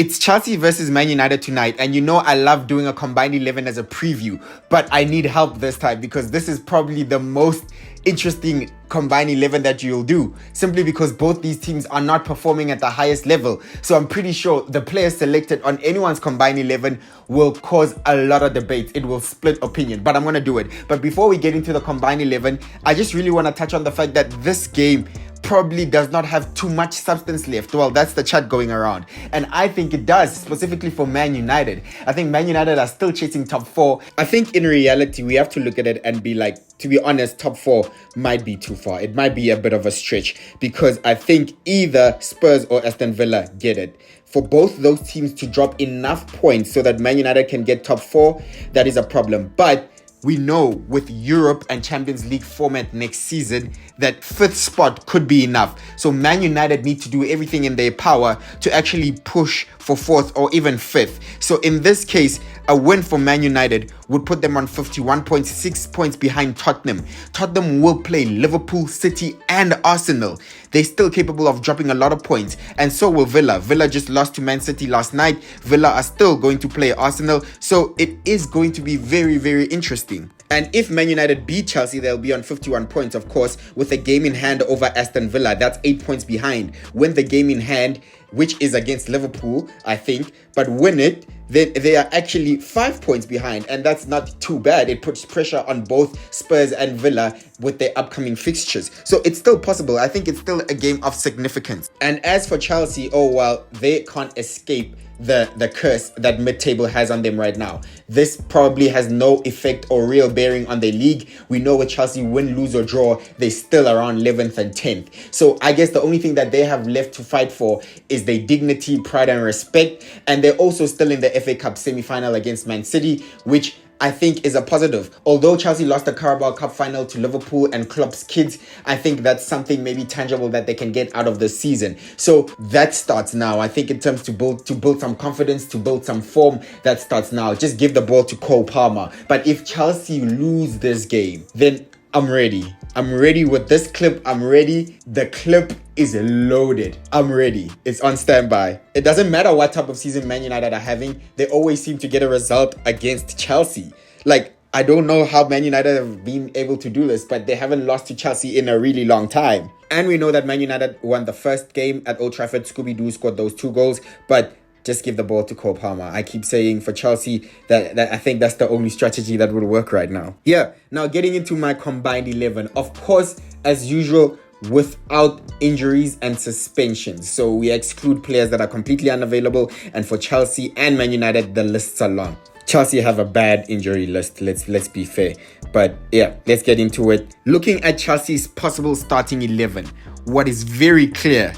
It's Chelsea versus Man United tonight, and you know I love doing a combined 11 as a preview, but I need help this time because this is probably the most interesting combined 11 that you'll do, simply because both these teams are not performing at the highest level. So I'm pretty sure the players selected on anyone's combined 11 will cause a lot of debate. It will split opinion, but I'm going to do it. But before we get into the combined 11, I just really want to touch on the fact that this game probably does not have too much substance left. Well, that's the chat going around. And I think it does, specifically for Man United. I think Man United are still chasing top 4. I think in reality, we have to look at it and be like, to be honest, top 4 might be too far. It might be a bit of a stretch because I think either Spurs or Aston Villa get it. For both those teams to drop enough points so that Man United can get top 4, that is a problem. But we know with Europe and Champions League format next season that 5th spot could be enough. So Man United need to do everything in their power to actually push for 4th or even 5th. So in this case, a win for Man United would put them on 51 points, 6 points behind Tottenham. Tottenham will play Liverpool, City and Arsenal. They're still capable of dropping a lot of points, and so will Villa. Villa just lost to Man City last night. Villa are still going to play Arsenal, so it is going to be very, very interesting. And if Man United beat Chelsea, they'll be on 51 points, of course, with a game in hand over Aston Villa. That's 8 points behind. Win the game in hand, which is against Liverpool, I think, but win it, then they are actually 5 points behind, and that's not too bad. It puts pressure on both Spurs and Villa with their upcoming fixtures. So it's still possible. I think it's still a game of significance. And as for Chelsea, oh well, they can't escape the curse that mid-table has on them right now. This probably has no effect or real bearing on their league. We know with Chelsea, win, lose or draw, they're still around 11th and 10th. So I guess the only thing that they have left to fight for is their dignity, pride and respect. And they're also still in the FA Cup semi-final against Man City, which I think is a positive. Although Chelsea lost the Carabao Cup final to Liverpool and Klopp's kids, I think that's something maybe tangible that they can get out of the season. So that starts now. I think in terms to build some confidence, to build some form, that starts now. Just give the ball to Cole Palmer. But if Chelsea lose this game, then I'm ready. I'm ready with this clip. I'm ready. The clip is loaded. I'm ready. It's on standby. It doesn't matter what type of season Man United are having. They always seem to get a result against Chelsea. Like, I don't know how Man United have been able to do this, but they haven't lost to Chelsea in a really long time. And we know that Man United won the first game at Old Trafford. Scooby-Doo scored those 2 goals, but just give the ball to Cole Palmer. I keep saying for Chelsea that I think that's the only strategy that would work right now. Yeah, now getting into my combined 11. Of course, as usual, without injuries and suspensions. So we exclude players that are completely unavailable. And for Chelsea and Man United, the lists are long. Chelsea have a bad injury list, let's be fair. But yeah, let's get into it. Looking at Chelsea's possible starting 11, what is very clear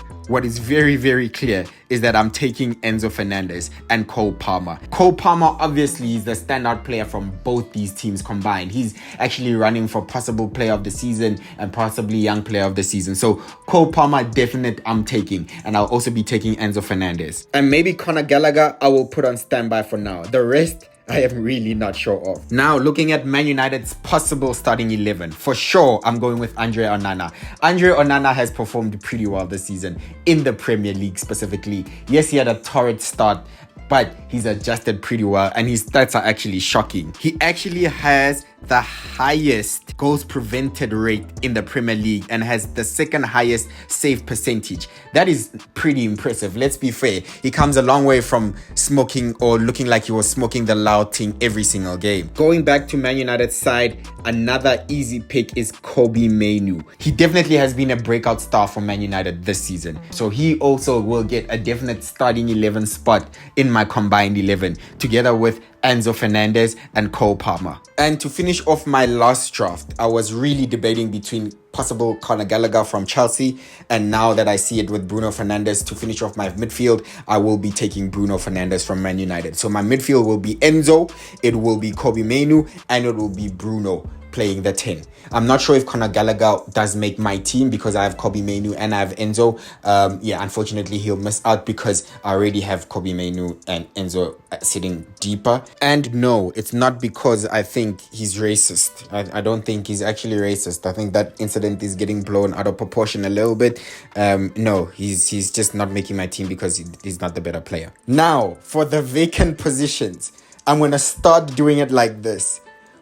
is that I'm taking Enzo Fernandez and Cole Palmer. Cole Palmer obviously is the standout player from both these teams combined. He's actually running for possible player of the season and possibly young player of the season. So Cole Palmer, definite I'm taking. And I'll also be taking Enzo Fernandez. And maybe Conor Gallagher, I will put on standby for now. The rest, I am really not sure of. Now, looking at Man United's possible starting 11, for sure, I'm going with Andre Onana. Andre Onana has performed pretty well this season in the Premier League specifically. Yes, he had a torrid start, but he's adjusted pretty well and his stats are actually shocking. He actually has the highest goals prevented rate in the Premier League and has the second highest save percentage. That is pretty impressive. Let's be fair. He comes a long way from smoking or looking like he was smoking the loud thing every single game. Going back to Man United's side, another easy pick is Kobbie Mainoo. He definitely has been a breakout star for Man United this season. So he also will get a definite starting 11 spot in my combined 11 together with Enzo Fernandez and Cole Palmer. And to finish off my last draft, I was really debating between possible Conor Gallagher from Chelsea, and now that I see it with Bruno Fernandes to finish off my midfield, I will be taking Bruno Fernandes from Man United. So my midfield will be Enzo, it will be Kobbie Mainoo, and it will be Bruno playing the 10. I'm not sure if Conor Gallagher does make my team because I have Kobbie Mainoo and I have Enzo. Unfortunately, he'll miss out because I already have Kobbie Mainoo and Enzo sitting deeper. And no, it's not because I think he's racist. I don't think he's actually racist. I think that incident confident is getting blown out of proportion a little bit. No, he's just not making my team because he's not the better player. Now, for the vacant positions, I'm going to start doing it like this.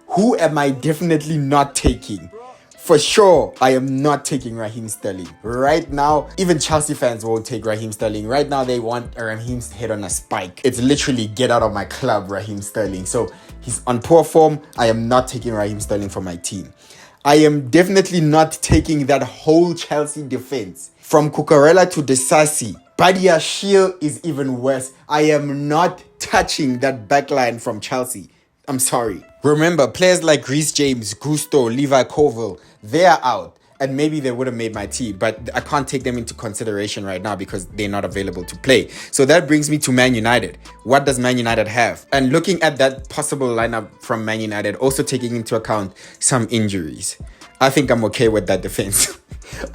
Who am I definitely not taking? For sure, I am not taking Raheem Sterling. Right now, even Chelsea fans won't take Raheem Sterling. Right now, they want Raheem's head on a spike. It's literally get out of my club, Raheem Sterling. So he's on poor form. I am not taking Raheem Sterling for my team. I am definitely not taking that whole Chelsea defense. From Cucurella to Disasi. Badiashile is even worse. I am not touching that backline from Chelsea. I'm sorry. Remember, players like Reece James, Gusto, Levi Colville, they are out. And maybe they would have made my team, but I can't take them into consideration right now because they're not available to play. So that brings me to Man United. What does Man United have? And looking at that possible lineup from Man United, also taking into account some injuries, I think I'm okay with that defense.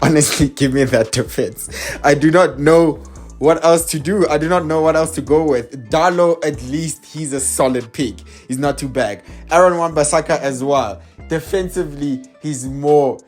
Honestly, give me that defense. I do not know what else to do. I do not know what else to go with. Darlow, at least he's a solid pick. He's not too bad. Aaron Wan-Bissaka as well. Defensively, he's more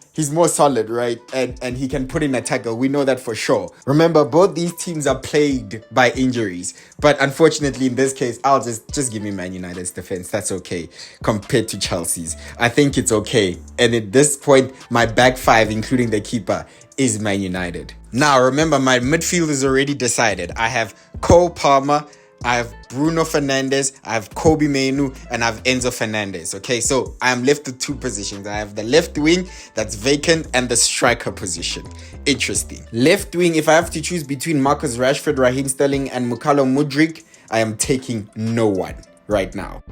solid, right? And he can put in a tackle. We know that for sure. Remember, both these teams are plagued by injuries. But unfortunately, in this case, I'll just give me Man United's defense. That's okay compared to Chelsea's. I think it's okay. And at this point, my back five, including the keeper, is Man United. Now, remember, my midfield is already decided. I have Cole Palmer, I have Bruno Fernandes, I have Kobe Mainoo, and I have Enzo Fernandez. Okay, so I am left with two positions. I have the left wing that's vacant and the striker position. Interesting. Left wing, if I have to choose between Marcus Rashford, Raheem Sterling, and Mykhailo Mudryk, I am taking no one right now.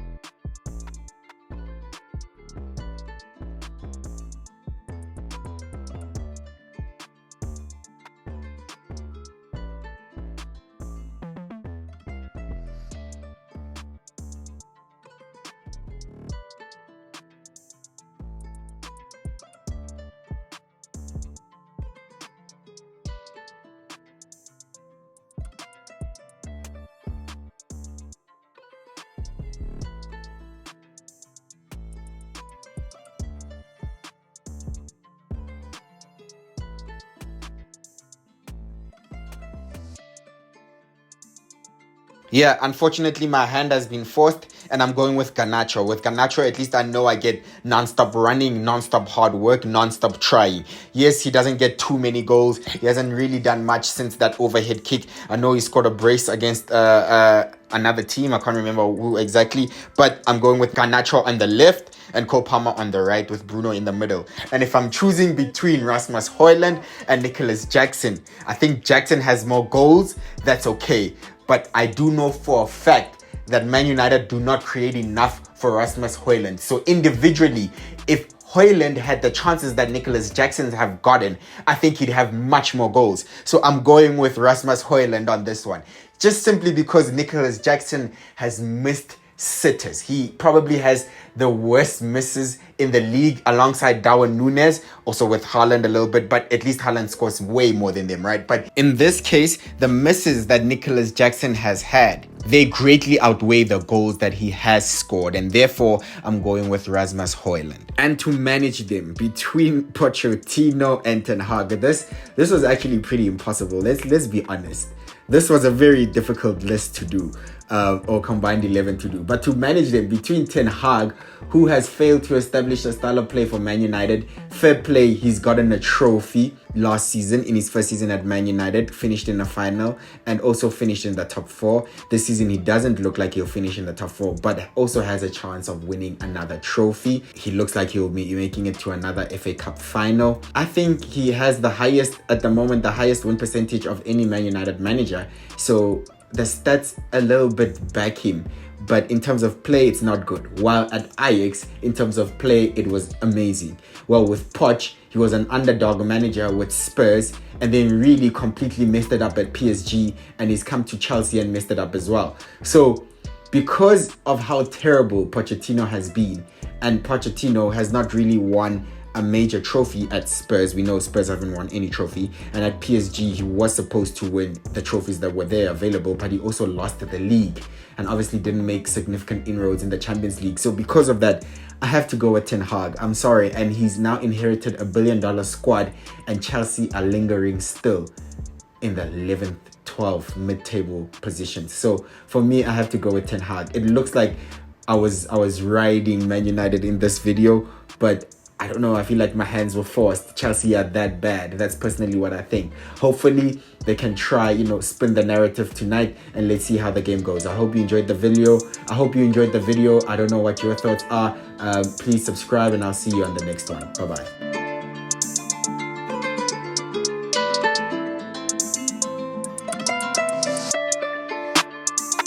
Yeah, unfortunately, my hand has been forced and I'm going with Garnacho. With Garnacho, at least I know I get non-stop running, non-stop hard work, non-stop trying. Yes, he doesn't get too many goals. He hasn't really done much since that overhead kick. I know he scored a brace against another team. I can't remember who exactly. But I'm going with Garnacho on the left and Cole Palmer on the right with Bruno in the middle. And if I'm choosing between Rasmus Højlund and Nicholas Jackson, I think Jackson has more goals. That's okay. But I do know for a fact that Man United do not create enough for Rasmus Højlund. So individually, if Højlund had the chances that Nicholas Jackson have gotten, I think he'd have much more goals. So I'm going with Rasmus Højlund on this one. Just simply because Nicholas Jackson has missed sitters. He probably has the worst misses in the league alongside Darwin Núñez, also with Haaland a little bit, but at least Haaland scores way more than them, right? But in this case, the misses that Nicholas Jackson has had, they greatly outweigh the goals that he has scored, and therefore I'm going with Rasmus Højlund. And to manage them between Pochettino and Ten Hag, this was actually pretty impossible. Let's be honest. This was a very difficult list to do, or combined 11 to do. But to manage them between Ten Hag, who has failed to establish a style of play for Man United, fair play, he's gotten a trophy last season in his first season at Man United, finished in the final and also finished in the top 4. This season, he doesn't look like he'll finish in the top 4, but also has a chance of winning another trophy. He looks like he'll be making it to another FA Cup final. I think he has the highest, at the moment, the highest win percentage of any Man United manager. So the stats a little bit back him. But in terms of play, it's not good. While at Ajax, in terms of play, it was amazing. Well, with Poch, he was an underdog manager with Spurs and then really completely messed it up at PSG, and he's come to Chelsea and messed it up as well. So because of how terrible Pochettino has been, and Pochettino has not really won a major trophy at Spurs. We know Spurs haven't won any trophy, and at PSG he was supposed to win the trophies that were there available, but he also lost the league and obviously didn't make significant inroads in the Champions League. So because of that, I have to go with Ten Hag. I'm sorry. And he's now inherited $1 billion squad, and Chelsea are lingering still in the 11th, 12th mid-table position. So for me, I have to go with Ten Hag. It looks like I was riding Man United in this video, but I don't know, I feel like my hands were forced. Chelsea are that bad. That's personally what I think. Hopefully they can try, spin the narrative tonight, and let's see how the game goes. I hope you enjoyed the video. I don't know what your thoughts are. Please subscribe, and I'll see you on the next one. Bye-bye.